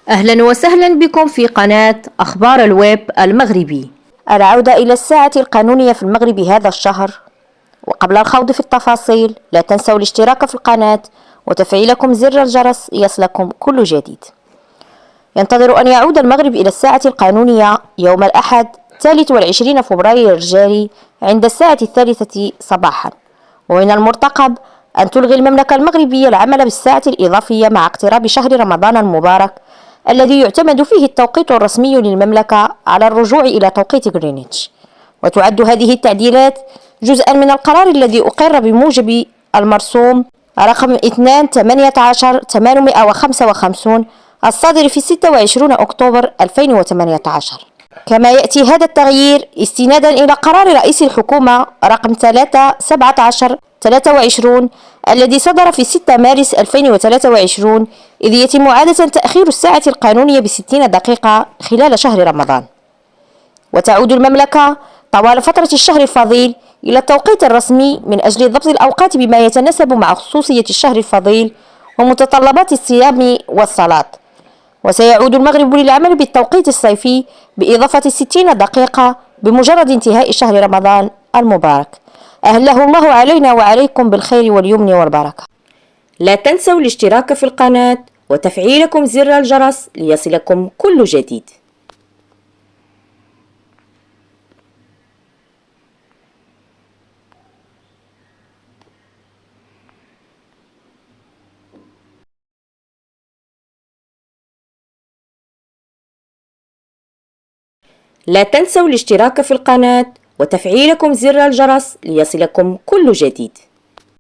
أهلا وسهلا بكم في قناة أخبار الويب المغربي. العودة إلى الساعة القانونية في المغرب هذا الشهر. وقبل الخوض في التفاصيل لا تنسوا الاشتراك في القناة وتفعيلكم زر الجرس ليصلكم كل جديد. ينتظر أن يعود المغرب إلى الساعة القانونية يوم الأحد 23 فبراير الجاري عند الساعة 3 صباحا، ومن المرتقب أن تلغي المملكة المغربية العمل بالساعة الإضافية مع اقتراب شهر رمضان المبارك الذي يعتمد فيه التوقيت الرسمي للمملكة على الرجوع إلى توقيت غرينتش. وتعد هذه التعديلات جزءا من القرار الذي أقر بموجب المرسوم رقم 2/18/855 الصادر في 26 أكتوبر 2018. كما يأتي هذا التغيير استنادا إلى قرار رئيس الحكومة رقم 3/17/23 الذي صدر في 6 مارس 2023، إذ يتم عادة تأخير الساعة القانونية ب60 دقيقة خلال شهر رمضان. وتعود المملكة طوال فترة الشهر الفضيل إلى التوقيت الرسمي من أجل ضبط الأوقات بما يتناسب مع خصوصية الشهر الفضيل ومتطلبات الصيام والصلاة. وسيعود المغرب للعمل بالتوقيت الصيفي بإضافة 60 دقيقة بمجرد انتهاء شهر رمضان المبارك. أهله الله علينا وعليكم بالخير واليمن والبركة. لا تنسوا الاشتراك في القناة وتفعيلكم زر الجرس ليصلكم كل جديد. لا تنسوا الاشتراك في القناة وتفعيلكم زر الجرس ليصلكم كل جديد.